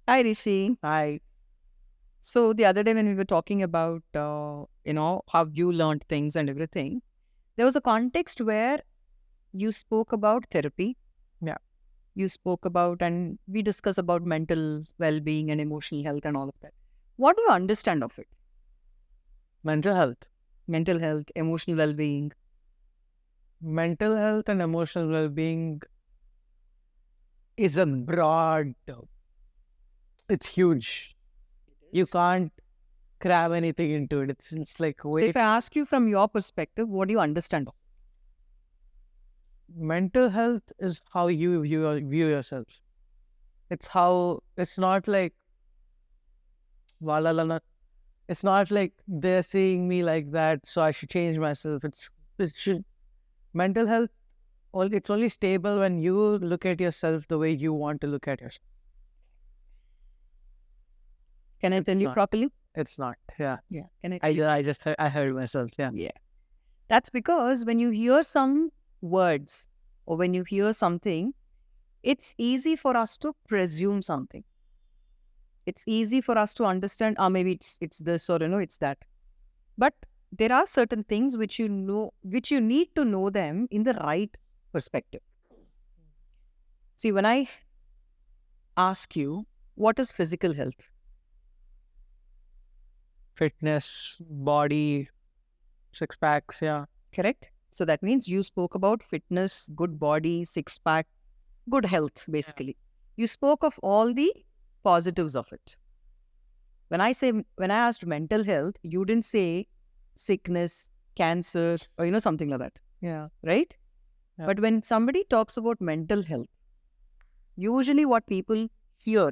Hi, Rishi. I So the other day when we were talking about, how you learned things and everything, there was a context where you spoke about therapy. Yeah. You spoke about, and we discussed about mental well-being and emotional health and all of that. What do you understand of it? mental health. Mental health, emotional well-being. Mental health and emotional well-being is a broad term. It's huge. It You is. can't cram anything into it. It's like So if wait. I ask you from your perspective, what do you understand of? Mental health is how you view yourself. It's how it's not like walalana. It's not like they're seeing me like that, so I should change myself. It should mental health. It's only stable when you look at yourself the way you want to look at yourself. Can I tell It's you not. properly? It's not. Yeah. Yeah. Can I I tell you? just, I just, I heard myself. Yeah. Yeah. That's because when you hear some words or when you hear something, it's easy for us to presume something. It's easy for us to understand, maybe it's this or it's that. But there are certain things which which you need to know them in the right perspective. See, when I ask you, what is physical health? Fitness, body, six packs. Yeah. Correct? So that means you spoke about fitness, good body, six pack, good health, Yeah. basically. You spoke of all the positives of it. When I asked mental health, you didn't say sickness, cancer, or something like that, Yeah. right? Yeah. But when somebody talks about mental health, usually what people hear,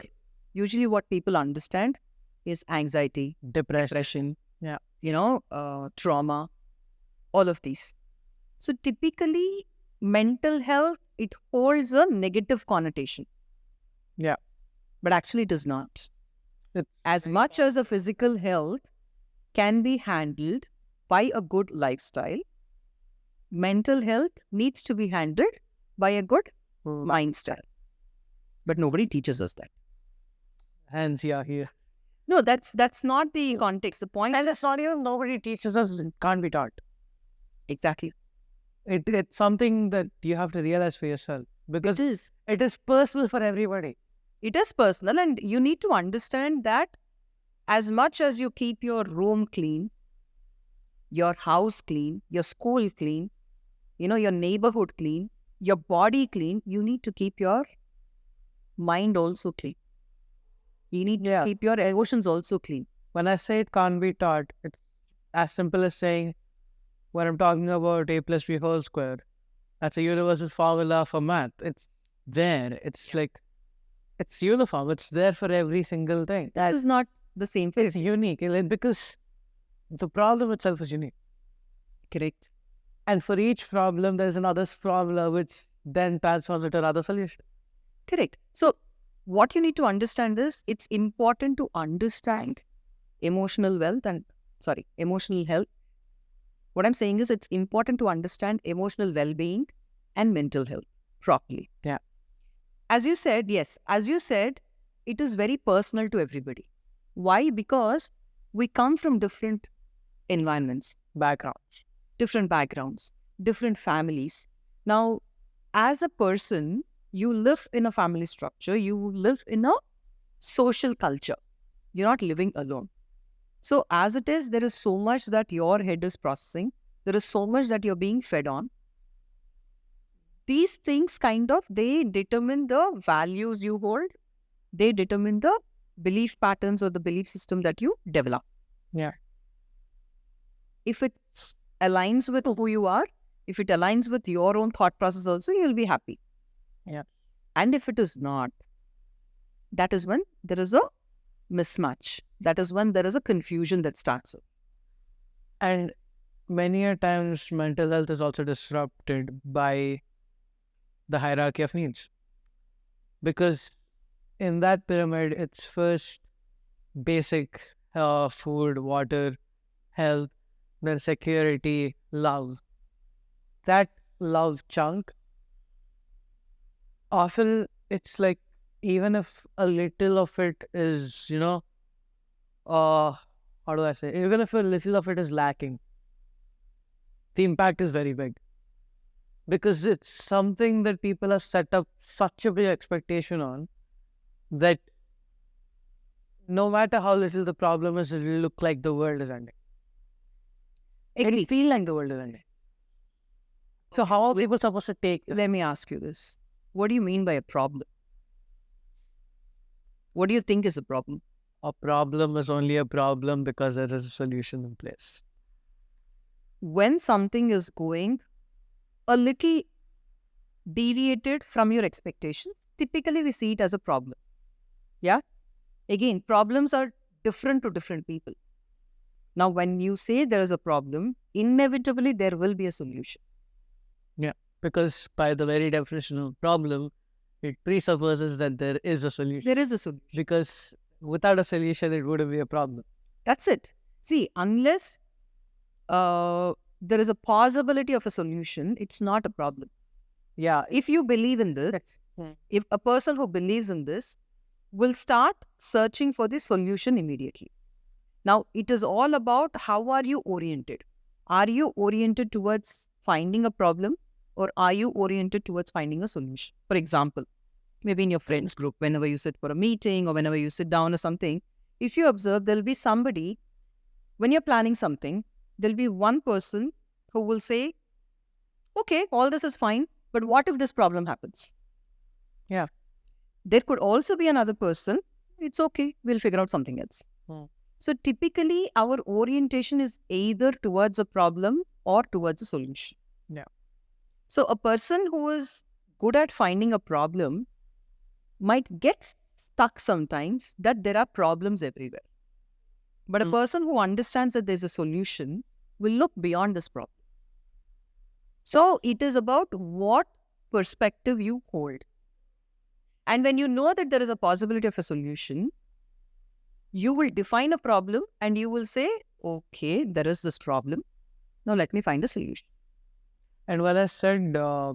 usually what people understand is anxiety, Depression. depression, Yeah. trauma, all of these. So typically, mental health, it holds a negative connotation, Yeah. but actually it does not. It's As very much as a positive. physical health can be handled by a good lifestyle, mental health needs to be handled by a good mind style. But nobody teaches us that. Hands here. No, that's not the context. The point And it's not even nobody teaches us. It can't be taught. exactly. It's something that you have to realize for yourself It because is. it is personal for everybody. It is personal, and you need to understand that as much as you keep your room clean, your house clean, your school clean, your neighborhood clean, your body clean, you need to keep your mind also clean. You need to Yeah. keep your emotions also clean. When I say it can't be taught, it's as simple as saying when I'm talking about a plus b whole square, that's a universal formula for math. It's there. It's Yeah. like it's uniform. It's there for every single thing. This is not the same for It's everyone. unique because the problem itself is unique. Correct. And for each problem, there's another formula which then transforms into another solution. Correct. So, what you need to understand is it's important to understand emotional wealth and, emotional health. What I'm saying is it's important to understand emotional well being and mental health properly. Yeah. As you said, yes, as you said, it is very personal to everybody. Why? Because we come from different environments, Background. different backgrounds, different families. Now, as a person, you live in a family structure, you live in a social culture. You're not living alone. So, as it is, there is so much that your head is processing, there is so much that you're being fed on. These things they determine the values you hold, they determine the belief patterns or the belief system that you develop. Yeah. If it aligns with who you are, if it aligns with your own thought process also, you'll be happy. Yeah. And if it is not, that is when there is a mismatch. That is when there is a confusion that starts. And many a times mental health is also disrupted by the hierarchy of needs. Because in that pyramid, it's first basic food, water, health, then security, love. That love chunk, often it's like even if a little of it is, how do I say, even if a little of it is lacking, the impact is very big. Because it's something that people have set up such a big expectation on that no matter how little the problem is, it'll look like the world is ending. It'll feel like the world is ending. So how are people supposed to take it? Let me ask you this. What do you mean by a problem? What do you think is a problem? A problem is only a problem because there is a solution in place. When something is going a little deviated from your expectations, typically we see it as a problem. Yeah? Again, problems are different to different people. Now, when you say there is a problem, inevitably there will be a solution. Yeah, because by the very definition of problem, it presupposes that there is a solution. There is a solution. Because without a solution, it wouldn't be a problem. That's it. See, unless there is a possibility of a solution, it's not a problem. Yeah. If you believe in this, if a person who believes in this will start searching for the solution immediately. Now, it is all about how are you oriented? Are you oriented towards finding a problem or are you oriented towards finding a solution? For example, maybe in your friends group, whenever you sit for a meeting or whenever you sit down or something, if you observe, there'll be somebody, when you're planning something, there'll be one person who will say, okay, all this is fine, but what if this problem happens? Yeah. There could also be another person, it's okay, we'll figure out something else. So typically, our orientation is either towards a problem or towards a solution. Yeah. So a person who is good at finding a problem might get stuck sometimes that there are problems everywhere. But a person who understands that there's a solution will look beyond this problem. So it is about what perspective you hold. And when you know that there is a possibility of a solution, you will define a problem and you will say, okay, there is this problem. Now let me find a solution. And when I said a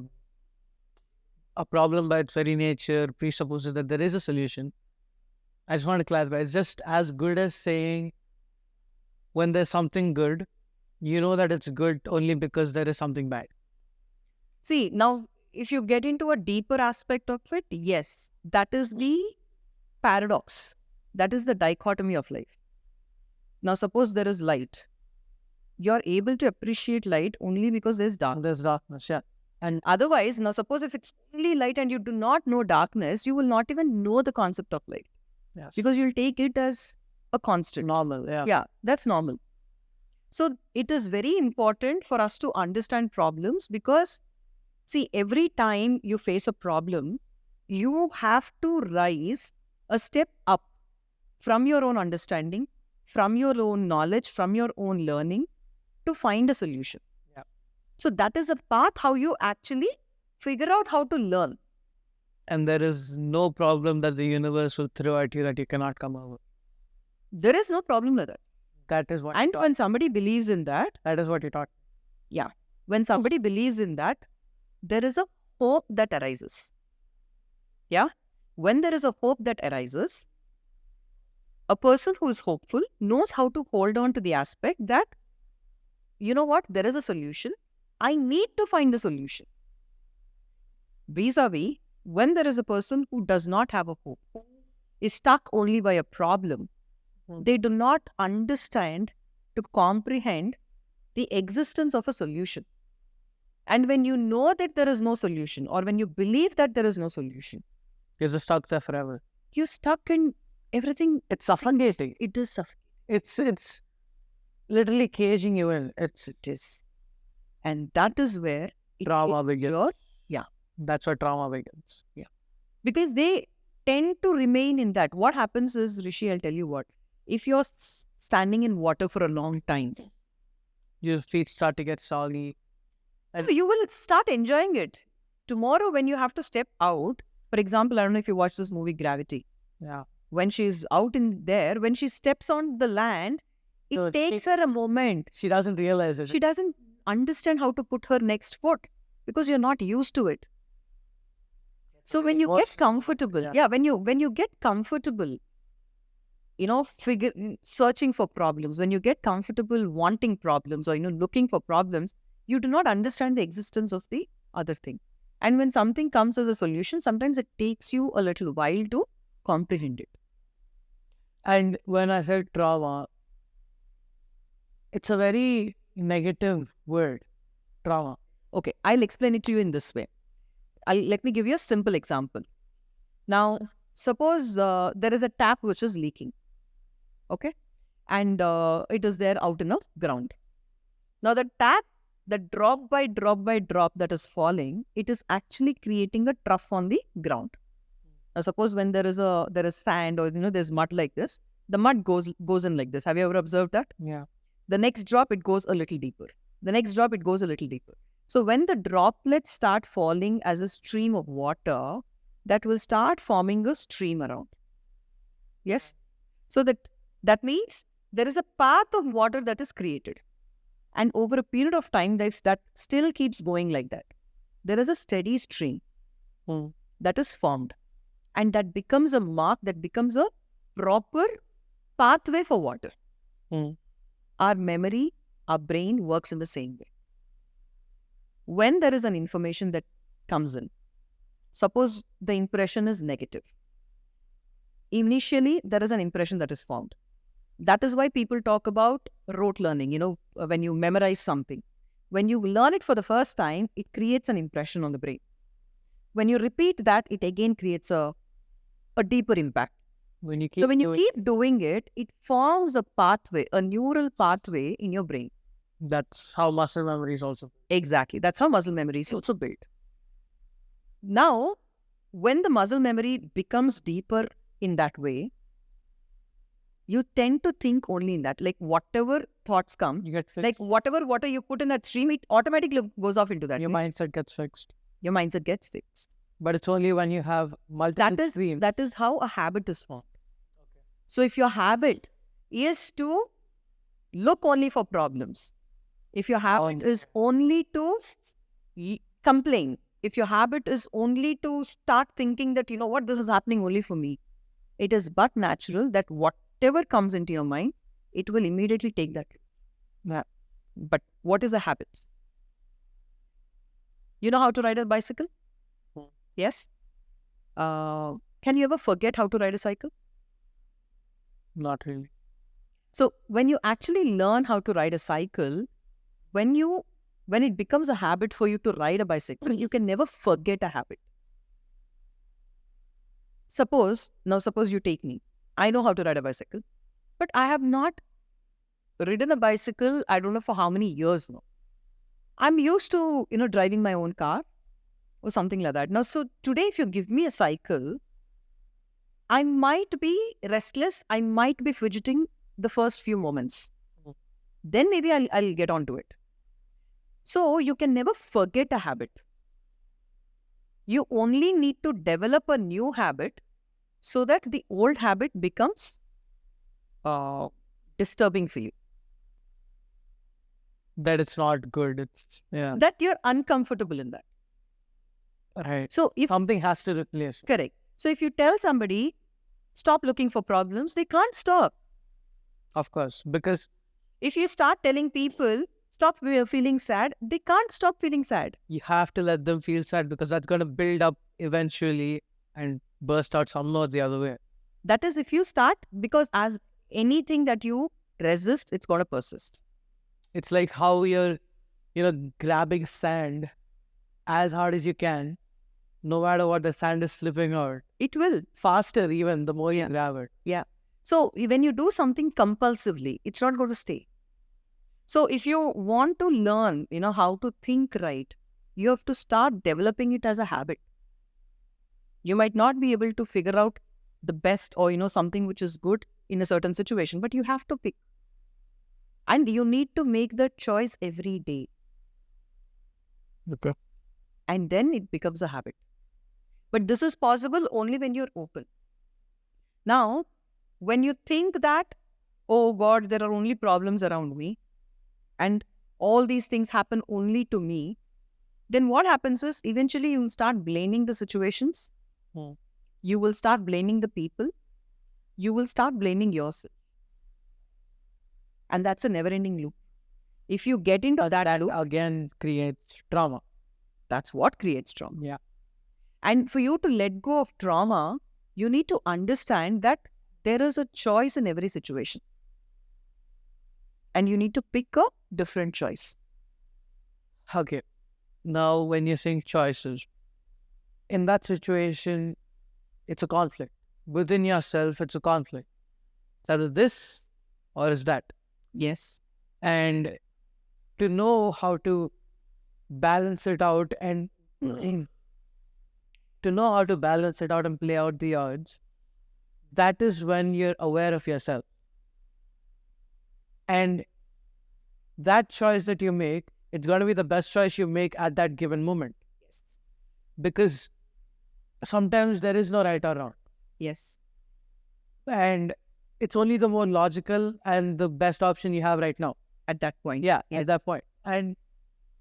problem by its very nature presupposes that there is a solution, I just want to clarify, it's just as good as saying when there's something good, you know that it's good only because there is something bad. See, now if you get into a deeper aspect of it, yes, that is the paradox. That is the dichotomy of life. Now, suppose there is light. You're able to appreciate light only because there's darkness. There's darkness, yeah. And otherwise, now suppose if it's only light and you do not know darkness, you will not even know the concept of light. Yes. Because you'll take it as a constant. Normal, yeah. Yeah, that's normal. So it is very important for us to understand problems because, see, every time you face a problem, you have to rise a step up from your own understanding, from your own knowledge, from your own learning to find a solution. Yeah. So that is a path how you actually figure out how to learn. And there is no problem that the universe will throw at you that you cannot come over. There is no problem with that. That is what And when somebody believes in that, that is what you taught. yeah, when somebody believes in that, there is a hope that arises. Yeah? When there is a hope that arises, a person who is hopeful knows how to hold on to the aspect that, you know what, there is a solution. I need to find the solution. Vis-a-vis, when there is a person who does not have a hope, who is stuck only by a problem, they do not understand to comprehend the existence of a solution. And when you know that there is no solution, or when you believe that there is no solution, You're just stuck there forever. you're stuck in everything. It's suffocating. It is suffocating. It's literally caging you in. It is. And that is where Trauma begins. Yeah. That's where trauma begins. Yeah. Because they tend to remain in that. What happens is, Rishi, I'll tell you what. If you're standing in water for a long time, Your feet start to get soggy. you will start enjoying it. Tomorrow, when you have to step out, for example, I don't know if you watch this movie Gravity. Yeah. When she's out in there, when she steps on the land, it So takes her a moment. She doesn't realize it. She doesn't understand how to put her next foot because you're not used to it. So when you get comfortable, when you get comfortable, searching for problems, when you get comfortable wanting problems or, looking for problems, you do not understand the existence of the other thing. And when something comes as a solution, sometimes it takes you a little while to comprehend it. And when I said trauma, it's a very negative word, trauma. Okay, I'll explain it to you in this way. Let me give you a simple example. Now, suppose there is a tap which is leaking. Okay, and it is there out in the ground. Now the tap, the drop by drop that is falling, it is actually creating a trough on the ground. Now suppose when there is sand or there's mud like this, the mud goes in like this. Have you ever observed that? Yeah. The next drop, it goes a little deeper. The next drop, it goes a little deeper. So when the droplets start falling as a stream of water, that will start forming a stream around. Yes? So that means there is a path of water that is created. And over a period of time, that still keeps going like that, there is a steady stream that is formed. And that becomes a mark, that becomes a proper pathway for water. Our memory, our brain works in the same way. When there is an information that comes in, suppose the impression is negative. Initially, there is an impression that is formed. That is why people talk about rote learning, when you memorize something. When you learn it for the first time, it creates an impression on the brain. When you repeat that, it again creates a deeper impact. When you keep doing it, it forms a pathway, a neural pathway in your brain. That's how muscle memory is also built. Exactly. That's how muscle memory is also built. Now, when the muscle memory becomes deeper in that way, you tend to think only in that. Like whatever thoughts come, you get fixed. Like whatever water you put in that stream, it automatically goes off into that. Your mindset gets fixed. Your mindset gets fixed. But it's only when you have multiple streams. That is how a habit is formed. Okay. So if your habit is to look only for problems, if your habit is only to complain, if your habit is only to start thinking that, this is happening only for me, it is but natural that whatever comes into your mind, it will immediately take that. Yeah. But what is a habit? You know how to ride a bicycle? Yes? Can you ever forget how to ride a cycle? Not really. So when you actually learn how to ride a cycle, when it becomes a habit for you to ride a bicycle, you can never forget a habit. Suppose you take me. I know how to ride a bicycle, but I have not ridden a bicycle, I don't know for how many years now. I'm used to, driving my own car or something like that. Now, so today, if you give me a cycle, I might be restless. I might be fidgeting the first few moments. Then maybe I'll get onto it. So you can never forget a habit. You only need to develop a new habit so that the old habit becomes disturbing for you. That it's not good. That you're uncomfortable in that. Right. So if something has to replace. Correct. So if you tell somebody, stop looking for problems, they can't stop. Of course. Because if you start telling people, stop feeling sad, they can't stop feeling sad. You have to let them feel sad because that's going to build up eventually and burst out some or the other way. That is if you start, because as anything that you resist, it's going to persist. It's like how you're, grabbing sand as hard as you can, no matter what, the sand is slipping out. It will. Faster even, the more you grab it. Yeah. So when you do something compulsively, it's not going to stay. So if you want to learn, how to think right, you have to start developing it as a habit. You might not be able to figure out the best or, something which is good in a certain situation, but you have to pick. And you need to make the choice every day. Okay. And then it becomes a habit. But this is possible only when you're open. Now, when you think that, oh God, there are only problems around me, and all these things happen only to me, then what happens is eventually you'll start blaming the situations Hmm. You will start blaming the people. You will start blaming yourself. And that's a never ending loop. If you get into that loop, again creates trauma. that's what creates trauma. Yeah. And for you to let go of trauma, you need to understand that there is a choice in every situation. And you need to pick a different choice. Okay. Now, when you're saying choices, in that situation, it's a conflict. Within yourself, it's a conflict. It's either this or is that. Yes. And to know how to balance it out and to know how to balance it out and play out the odds, that is when you're aware of yourself. And that choice that you make, it's going to be the best choice you make at that given moment. Yes. Because sometimes there is no right or wrong. Yes. And it's only the more logical and the best option you have right now. At that point. Yeah, Yes. at that point. And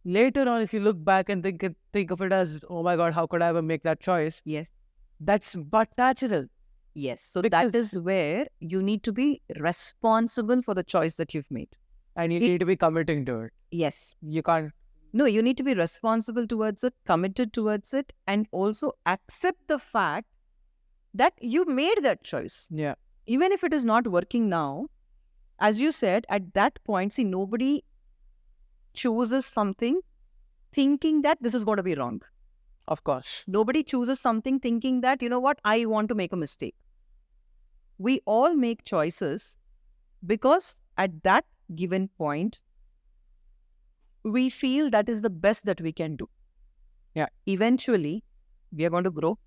later on, if you look back and think of it as, oh my God, how could I ever make that choice? Yes. That's but natural. Yes. So Because- that is where you need to be responsible for the choice that you've made. And you need to be committing to it. Yes. You can't. No, you need to be responsible towards it, committed towards it, and also accept the fact that you made that choice. Yeah. Even if it is not working now, as you said, at that point, see, nobody chooses something thinking that this is going to be wrong. Of course. Nobody chooses something thinking that, you know what, I want to make a mistake. We all make choices because at that given point, we feel that is the best that we can do. Yeah. Eventually, we are going to grow.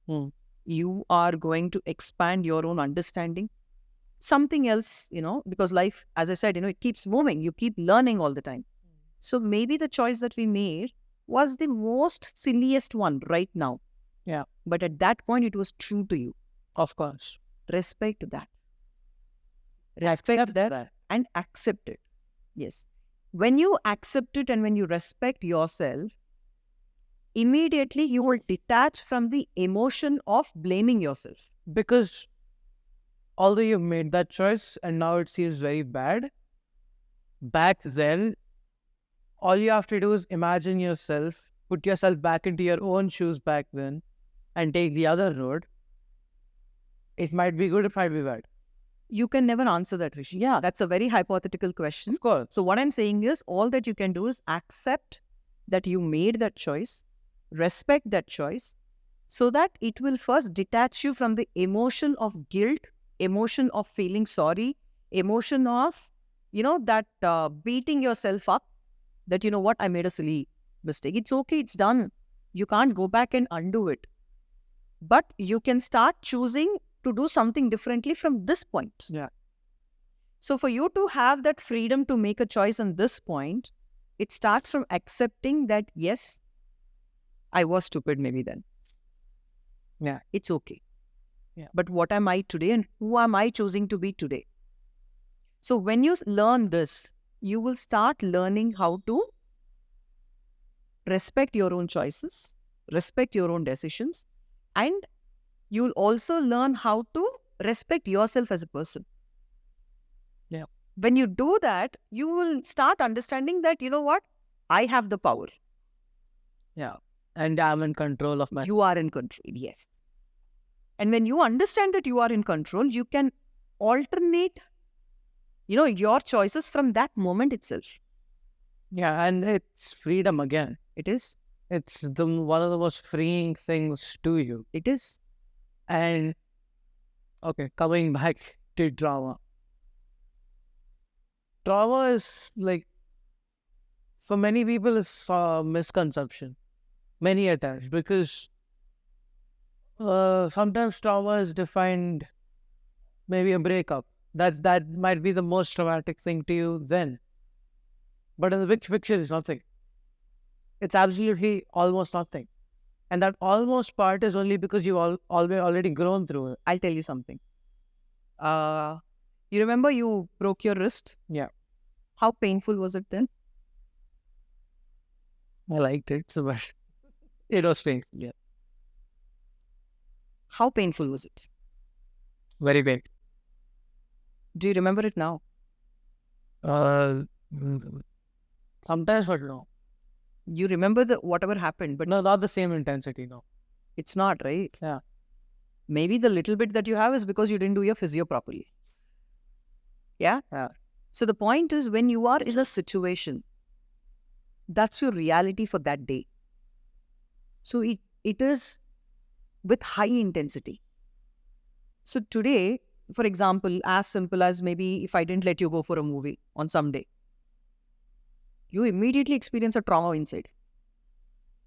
Hmm. You are going to expand your own understanding. Something else, because life, as I said, it keeps moving. You keep learning all the time. So maybe the choice that we made was the most silliest one right now. Yeah. But at that point, it was true to you. Of course. Respect that. Respect that and accept it. Yes. When you accept it and when you respect yourself, immediately you will detach from the emotion of blaming yourself. Because although you made that choice and now it seems very bad, back then, all you have to do is imagine yourself, put yourself back into your own shoes back then, and take the other road. It might be good, it might be bad. You can never answer that, Rishi. Yeah. That's a very hypothetical question. Of course. So what I'm saying is, all that you can do is accept that you made that choice, respect that choice, so that it will first detach you from the emotion of guilt, emotion of feeling sorry, emotion of, that beating yourself up, that, what, I made a silly mistake. It's okay, it's done. You can't go back and undo it. But you can start choosing to do something differently from this point. Yeah. So for you to have that freedom to make a choice on this point, it starts from accepting that, yes, I was stupid maybe then. Yeah. It's okay. Yeah. But what am I today and who am I choosing to be today? So when you learn this, you will start learning how to respect your own choices, respect your own decisions, and you'll also learn how to respect yourself as a person. Yeah. When you do that, you will start understanding that, you know what? I have the power. Yeah. And I'm in control of my... You are in control. Yes. And when you understand that you are in control, you can alternate, your choices from that moment itself. Yeah, and it's freedom again. It is. It's one of the most freeing things to you. It is. And, okay, coming back to trauma. Trauma is like, for many people, it's a misconception. Many a times, because sometimes trauma is defined maybe a breakup. That might be the most traumatic thing to you then. But in the big picture, it's nothing. It's absolutely almost nothing. And that almost part is only because you've already grown through it. I'll tell you something. You remember you broke your wrist? Yeah. How painful was it then? I liked it so much. It was painful. Yeah. How painful was it? Very big. Do you remember it now? Uh, mm, Sometimes, but no. You remember the whatever happened, but No, not the same intensity, no. it's not, right? Yeah. Maybe the little bit that you have is because you didn't do your physio properly. Yeah? Yeah. So the point is, when you are in a situation, that's your reality for that day. So it is with high intensity. So today, for example, as simple as maybe if I didn't let you go for a movie on some day, you immediately experience a trauma inside.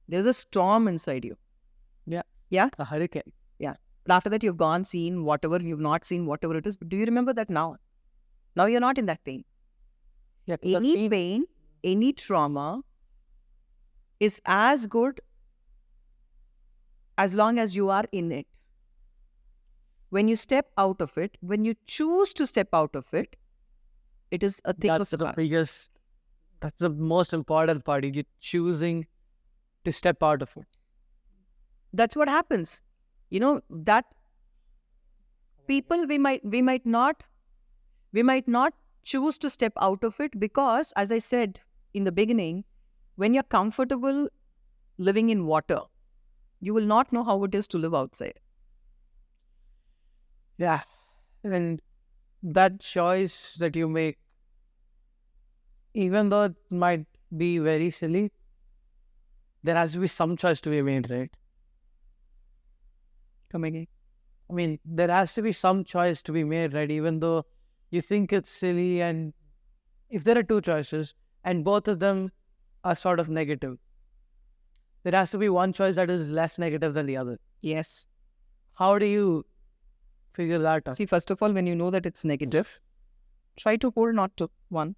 There's a storm inside you. Yeah. Yeah? A hurricane. Yeah. But after that, you've gone, seen whatever, you've not seen whatever it is. But do you remember that now? Now you're not in that pain. Yeah. Any pain, any trauma is as good as long as you are in it. When you step out of it, when you choose to step out of it, it is a thing That's of the biggest, that's the most important part. You're choosing to step out of it. That's what happens. You know, that people we might not choose to step out of it because, as I said in the beginning, when you're comfortable living in water, you will not know how it is to live outside. Yeah. And that choice that you make, even though it might be very silly, there has to be some choice to be made, right? Come again. I mean, there has to be some choice to be made, right? Even though you think it's silly, and if there are two choices and both of them are sort of negative, there has to be one choice that is less negative than the other. Yes. How do you figure that out? See, first of all, when you know that it's negative, try to hold not to one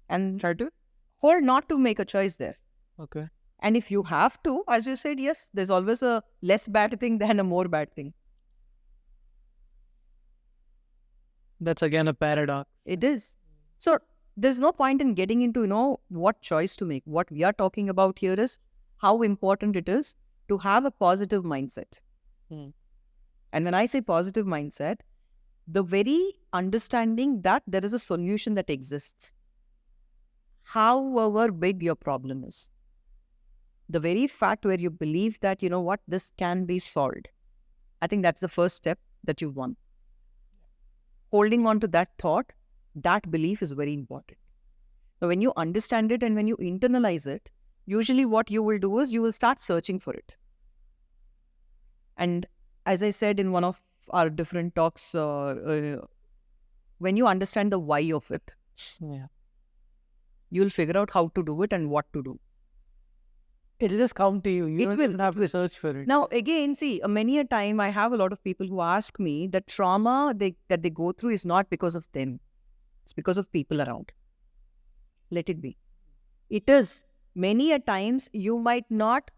and Try to? hold not to make a choice there. Okay. And if you have to, as you said, yes, there's always a less bad thing than a more bad thing. That's again a paradox. It is. So there's no point in getting into, what choice to make. What we are talking about here is how important it is to have a positive mindset. And when I say positive mindset, the very understanding that there is a solution that exists, however big your problem is. The very fact where you believe that, this can be solved. I think that's the first step that you want. Holding on to that thought, that belief is very important. Now, when you understand it and when you internalize it, usually what you will do is you will start searching for it. And as I said in one of our different talks, when you understand the why of it, you'll figure out how to do it and what to do. It'll just come to you. You don't even have to search for it. Now, again, see, many a time I have a lot of people who ask me that trauma that they go through is not because of them. It's because of people around. Let it be. It is. Many a times you might not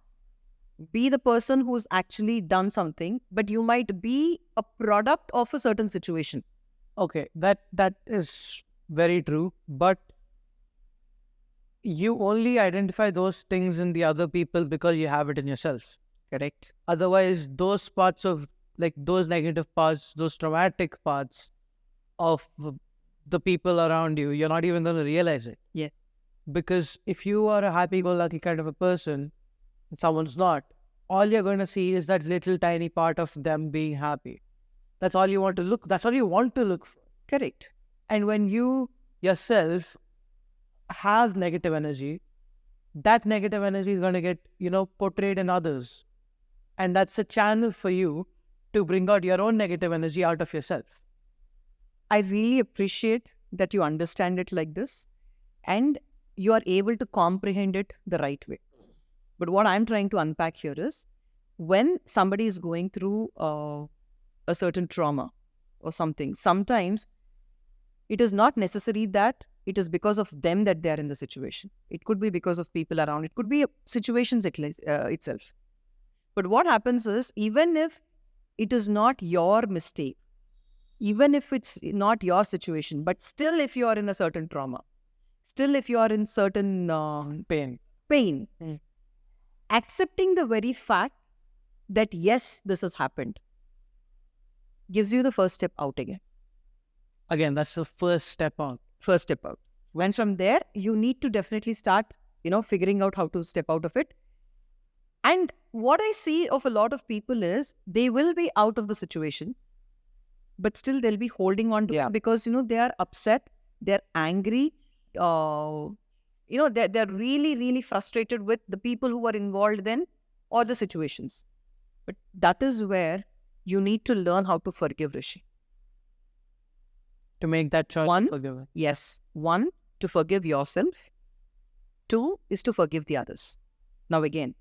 be the person who's actually done something, but you might be a product of a certain situation. Okay, that is very true. But you only identify those things in the other people because you have it in yourself. Correct. Otherwise, those parts of, like, those negative parts, those traumatic parts of the people around you, you're not even going to realize it. Yes. Because if you are a happy-go-lucky kind of a person, and someone's not, all you're going to see is that little tiny part of them being happy. That's all you want to look. That's all you want to look for. Correct. And when you yourself have negative energy, that negative energy is going to get, portrayed in others. And that's a channel for you to bring out your own negative energy out of yourself. I really appreciate that you understand it like this and you are able to comprehend it the right way. But what I'm trying to unpack here is when somebody is going through a certain trauma or something, sometimes it is not necessary that it is because of them that they are in the situation. It could be because of people around. It could be situations itself. But what happens is, even if it is not your mistake, even if it's not your situation, but still if you are in a certain trauma, still if you are in certain pain, accepting the very fact that yes, this has happened, gives you the first step out again. Again, that's the first step on. First step out. When from there, you need to definitely start, figuring out how to step out of it. And what I see of a lot of people is they will be out of the situation, but still they'll be holding on to it because, they are upset, they're angry, they're really, really frustrated with the people who are involved then or the situations. But that is where you need to learn how to forgive, Rishi. To make that choice One, to forgive it. Yes. One, to forgive yourself. Two is to forgive the others. Now again,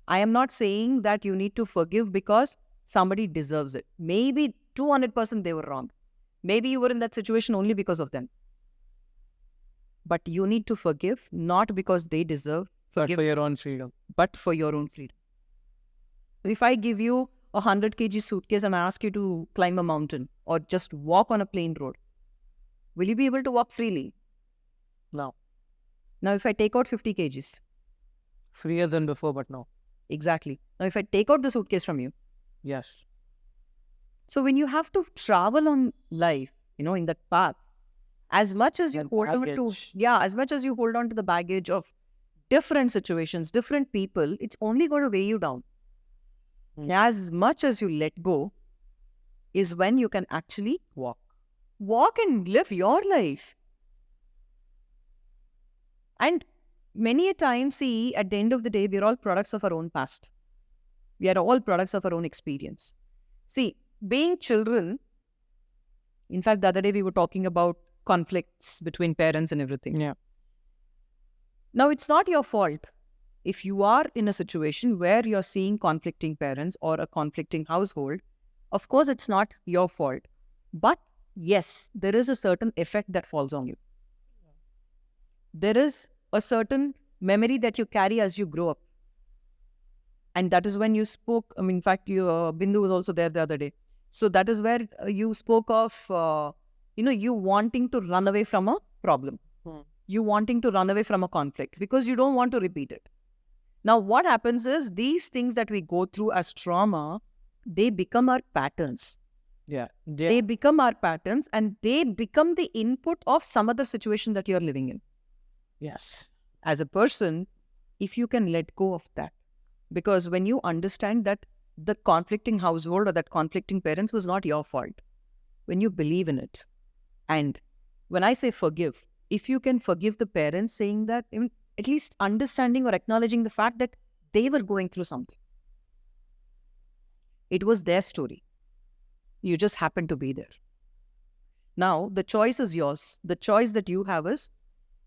I am not saying that you need to forgive because somebody deserves it. Maybe 200% they were wrong. Maybe you were in that situation only because of them. But you need to forgive not because they deserve But for your own freedom. but for your own freedom. If I give you a 100 kg suitcase and I ask you to climb a mountain or just walk on a plain road, will you be able to walk freely? No. Now, if I take out 50 kgs, Freer than before, but no. exactly. Now, if I take out the suitcase from you, Yes. so when you have to travel on life, in that path, as much as you That hold on to, baggage. as much as you hold on to the baggage of different situations, different people, it's only going to weigh you down. As much as you let go is when you can actually walk and live your life. And many a time, see, at the end of the day, we're all products of our own past. We are all products of our own experience. See, being children, in fact, the other day we were talking about conflicts between parents and everything. Yeah. Now, it's not your fault if you are in a situation where you're seeing conflicting parents or a conflicting household. Of course, it's not your fault. But yes, there is a certain effect that falls on you. There is a certain memory that you carry as you grow up. And that is when you spoke, in fact, Bindu was also there the other day. So that is where you spoke of, you wanting to run away from a problem. You wanting to run away from a conflict because you don't want to repeat it. Now, what happens is these things that we go through as trauma, they become our patterns. Yeah. They become our patterns and they become the input of some other situation that you're living in. Yes. As a person, if you can let go of that, because when you understand that the conflicting household or that conflicting parents was not your fault, when you believe in it, and when I say forgive, if you can forgive the parents, saying that, at least understanding or acknowledging the fact that they were going through something. It was their story. You just happened to be there. Now, the choice is yours. The choice that you have is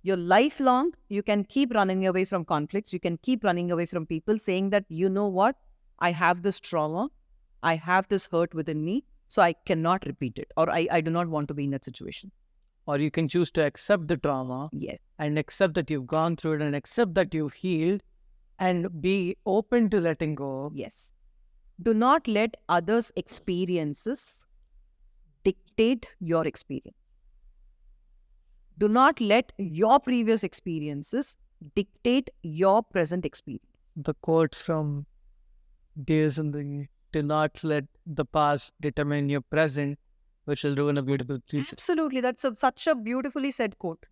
your lifelong, you can keep running away from conflicts. You can keep running away from people saying that, you know what, I have this trauma. I have this hurt within me. So I cannot repeat it. Or I do not want to be in that situation. Or you can choose to accept the trauma. Yes. And accept that you've gone through it and accept that you've healed and be open to letting go. Yes. Do not let others' experiences dictate your experience. Do not let your previous experiences dictate your present experience. The quotes from Days in the do not let the past determine your present, which will ruin a beautiful future. Absolutely. That's such a beautifully said quote.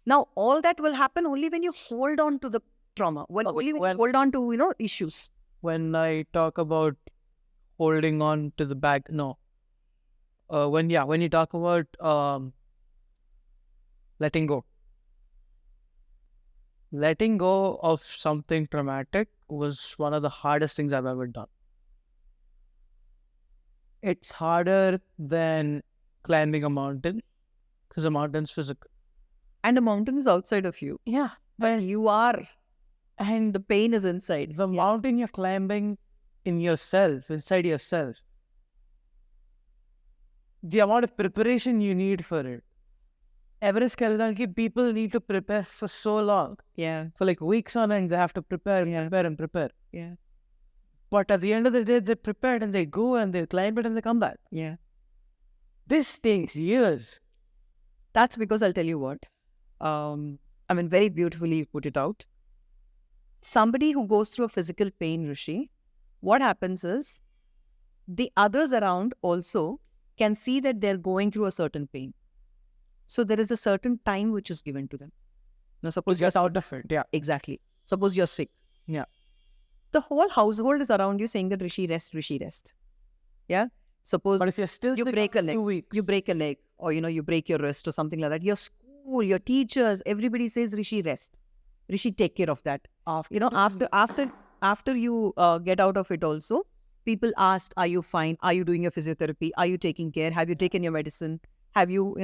Now, all that will happen only when you hold on to the trauma. Only when you hold on to, issues. When I talk about holding on to the bag, no. When you talk about letting go. Letting go of something traumatic was one of the hardest things I've ever done. It's harder than climbing a mountain because a mountain's physical. And a mountain is outside of you. Yeah. But you are. And the pain is inside. The mountain you're climbing in yourself, inside yourself. The amount of preparation you need for it. Everest Keldanki, people need to prepare for so long. Yeah. For like weeks on end, they have to prepare and prepare. Yeah. But at the end of the day, they prepared and they go and they climb it and they come back. Yeah. This takes years. That's because I'll tell you what. Very beautifully you put it out. Somebody who goes through a physical pain, Rishi, what happens is the others around also can see that they're going through a certain pain. So there is a certain time which is given to them. Now, suppose you're Get out of it. Yeah. exactly. Suppose you're sick. Yeah. The whole household is around you saying that Rishi, rest, Rishi, rest. Yeah. Suppose But if you're still you sick break a after leg, 2 weeks, you break a leg, or you break your wrist or something like that. Your school, your teachers, everybody says Rishi, rest. Rishi, take care of that. after After you get out of it also, people asked, are you fine? Are you doing your physiotherapy? Are you taking care? Have you taken your medicine? Have you,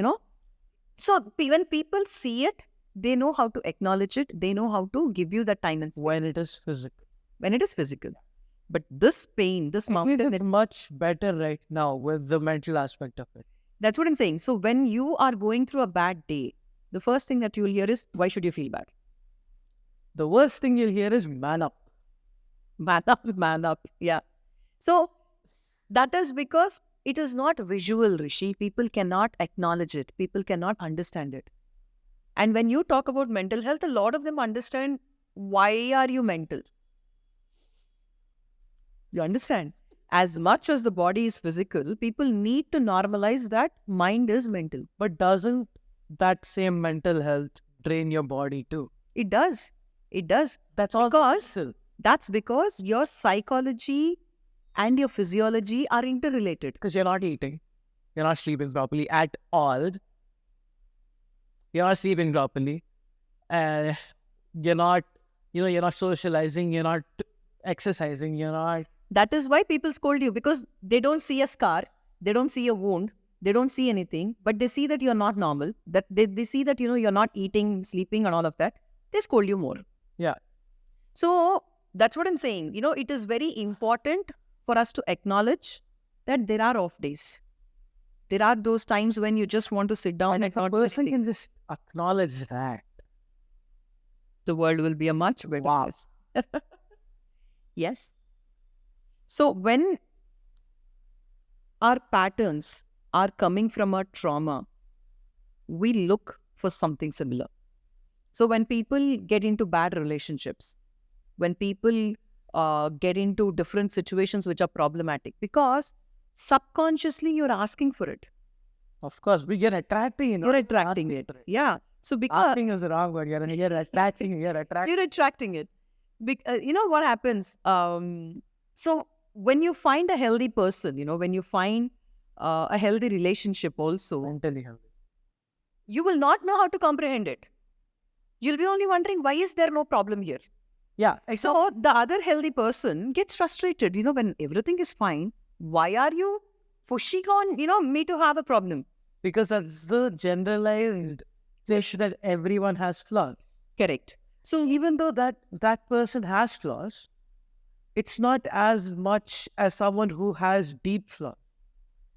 So when people see it, they know how to acknowledge it. They know how to give you the time and space when it is physical. when it is physical. But this pain, this I think mountain, it's much better right now with the mental aspect of it. that's what I'm saying. So when you are going through a bad day, the first thing that you'll hear is, why should you feel bad? The worst thing you'll hear is man up. Man up, man up. Yeah. So that is because it is not visual, Rishi. People cannot acknowledge it. People cannot understand it. And when you talk about mental health, a lot of them understand, why are you mental? You understand? As much as the body is physical, people need to normalize that mind is mental. But doesn't that same mental health drain your body too? It does. It does. That's all. That's because your psychology and your physiology are interrelated. Because you're not eating, you're not sleeping properly at all. You're not sleeping properly. You're not, you're not socializing. You're not exercising. You're not. That is why people scold you, because they don't see a scar, they don't see a wound, they don't see anything, but they see that you're not normal, that they see that, you're not eating, sleeping and all of that. They scold you more. Yeah. So that's what I'm saying. It is very important for us to acknowledge that there are off days. There are those times when you just want to sit down And and if a not do person anything. can just acknowledge that, The world will be a much better wow. place. Yes. So when our patterns are coming from a trauma, we look for something similar. So when people get into bad relationships, when people get into different situations which are problematic, because subconsciously you're asking for it. Of course, we get attracting. You're attracting it. Yeah. So because Asking is the wrong word. You're attracting. You're attracting. you're attracting it. You know what happens? So when you find a healthy person, when you find a healthy relationship also, Mentally healthy. you will not know how to comprehend it. You'll be only wondering, why is there no problem here? Yeah. So the other healthy person gets frustrated, when everything is fine. Why are you pushing on, me to have a problem? Because that's the generalized wish that everyone has flaws. Correct. So even though that person has flaws, it's not as much as someone who has deep flaws.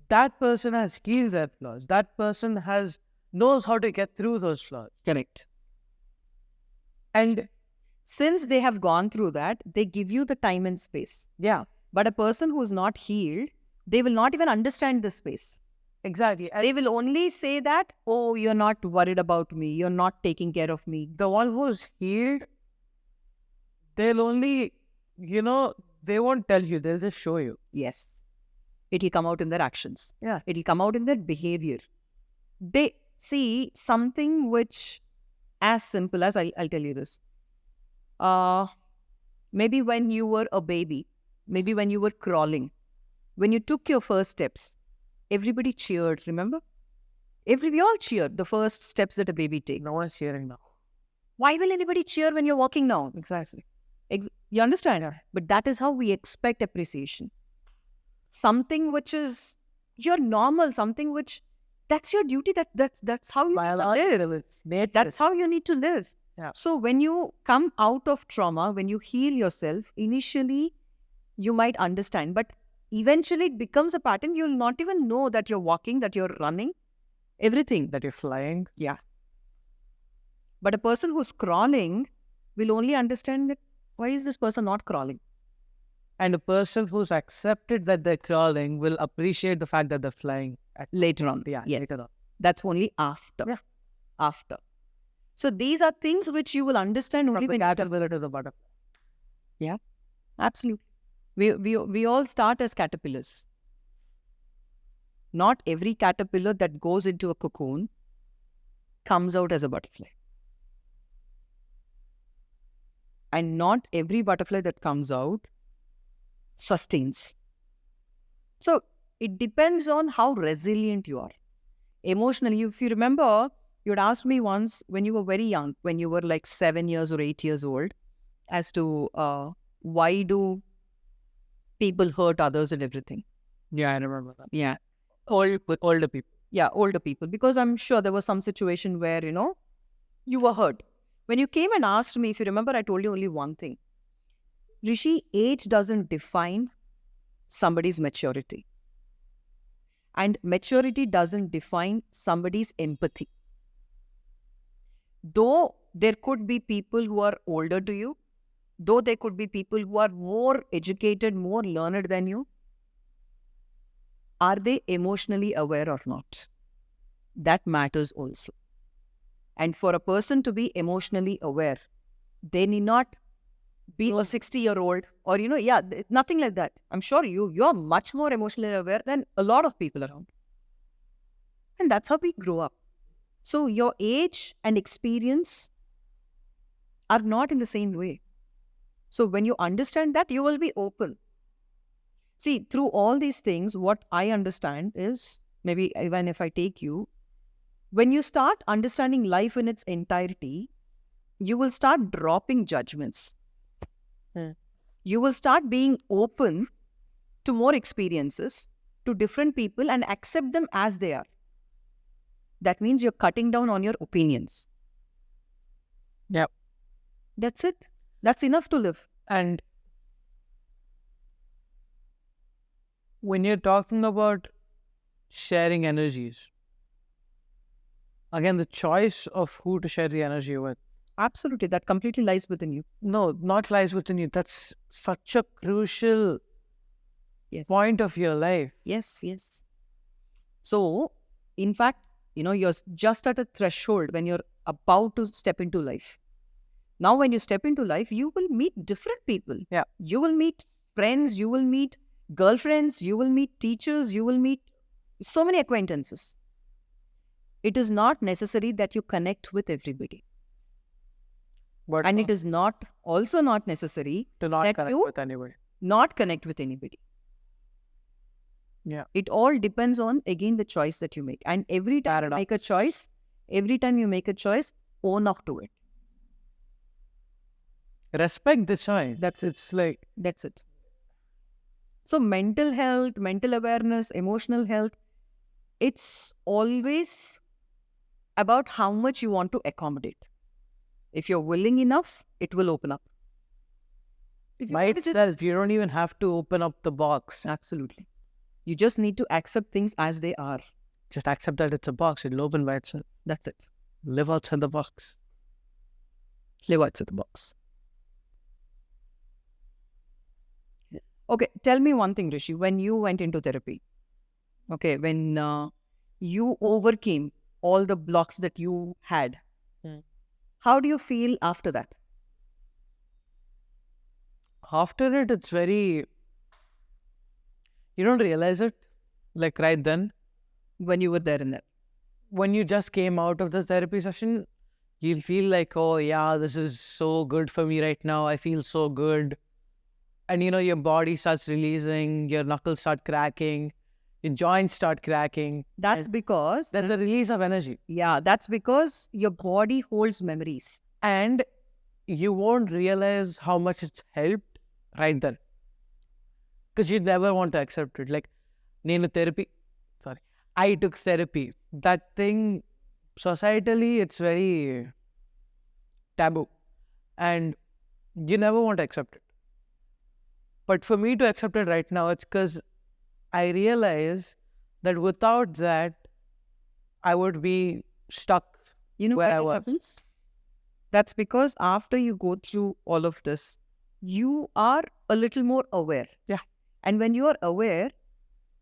That person has healed their flaws. That person knows how to get through those flaws. Correct. And since they have gone through that, they give you the time and space. yeah, But a person who's not healed, they will not even understand the space. exactly. And They will only say that, oh, you're not worried about me. You're not taking care of me. the one who's healed, they'll only, they won't tell you. They'll just show you. Yes. It will come out in their actions. Yeah. It will come out in their behavior. They see something which, as simple as, I'll tell you this. Maybe when you were a baby, maybe when you were crawling, when you took your first steps, everybody cheered, remember? We all cheered the first steps that a baby takes. No one's cheering now. Why will anybody cheer when you're walking now? Exactly. You understand? But that is how we expect appreciation. Something which is your normal, something which, that's your duty, that's how you need to live. It's nature. That's how you need to live. Yeah. So when you come out of trauma, when you heal yourself, initially you might understand, but eventually it becomes a pattern. You'll not even know that you're walking, that you're running, everything. that you're flying. Yeah. But a person who's crawling will only understand that, why is this person not crawling? And a person who's accepted that they're crawling will appreciate the fact that they're flying. Later on. Yeah, Yes. later on. That's only after. Yeah. After. So these are things which you will understand only From the when caterpillar to the butterfly. Yeah, absolutely. We all start as caterpillars. not every caterpillar that goes into a cocoon comes out as a butterfly. And not every butterfly that comes out sustains. So it depends on how resilient you are. Emotionally, if you remember, you'd asked me once when you were very young, when you were like 7 years or 8 years old, as to why do people hurt others and everything. Yeah, I remember that. Yeah. Older people. Yeah, older people. Because I'm sure there was some situation where, you were hurt. When you came and asked me, if you remember, I told you only one thing. Rishi, age doesn't define somebody's maturity. And maturity doesn't define somebody's empathy. Though there could be people who are older to you, though there could be people who are more educated, more learned than you, are they emotionally aware or not? That matters also. And for a person to be emotionally aware, they need not be a 60-year-old or, nothing like that. I'm sure you're much more emotionally aware than a lot of people around. And that's how we grow up. So your age and experience are not in the same way. So when you understand that, you will be open. See, through all these things, what I understand is, maybe even if I take you, when you start understanding life in its entirety, you will start dropping judgments. You will start being open to more experiences, to different people, and accept them as they are. That means you're cutting down on your opinions. Yep. That's it. That's enough to live. And when you're talking about sharing energies, again, the choice of who to share the energy with. Absolutely. That completely lies within you. No, not lies within you. That's such a crucial point of your life. Yes. So, in fact, you're just at a threshold when you're about to step into life. Now, when you step into life, you will meet different people. Yeah. You will meet friends, you will meet girlfriends, you will meet teachers, you will meet so many acquaintances. It is not necessary that you connect with everybody. And it is also not necessary to not connect with anybody. Not connect with anybody. Yeah. It all depends on, again, the choice that you make. And every time you make a choice, own up to it. Respect the choice. That's it. So mental health, mental awareness, emotional health, it's always about how much you want to accommodate. If you're willing enough, it will open up. By itself, you don't even have to open up the box. Absolutely. You just need to accept things as they are. Just accept that it's a box. It'll open by itself. That's it. Live outside the box. Live outside the box. Okay, tell me one thing, Rishi. When you went into therapy, when you overcame all the blocks that you had, how do you feel after that? After it, it's very... You don't realize it, like right then. When you were there in that. When you just came out of the therapy session, you'll feel like, oh yeah, this is so good for me right now. I feel so good. And your body starts releasing, your knuckles start cracking, your joints start cracking. That's because... There's a release of energy. Yeah, that's because your body holds memories. And you won't realize how much it's helped right then. Because you never want to accept it. Like, I took therapy. That thing, societally, it's very taboo. And you never want to accept it. But for me to accept it right now, it's because I realize that without that, I would be stuck where I was. Happens? That's because after you go through all of this, you are a little more aware. Yeah. And when you are aware,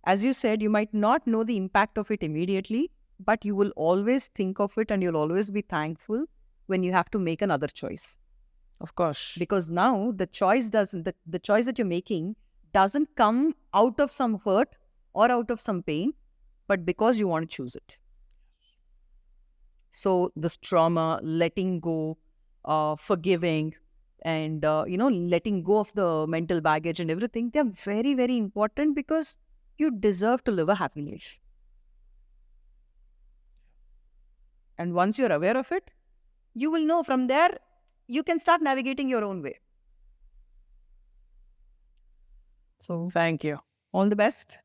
as you said, you might not know the impact of it immediately, but you will always think of it and you'll always be thankful when you have to make another choice. Of course. Because now the choice the choice that you're making doesn't come out of some hurt or out of some pain. but because you want to choose it. So this trauma, letting go, forgiving, and letting go of the mental baggage and everything, they're very, very important because you deserve to live a happy life. And once you're aware of it, you will know from there, you can start navigating your own way. So, Thank you. all the best.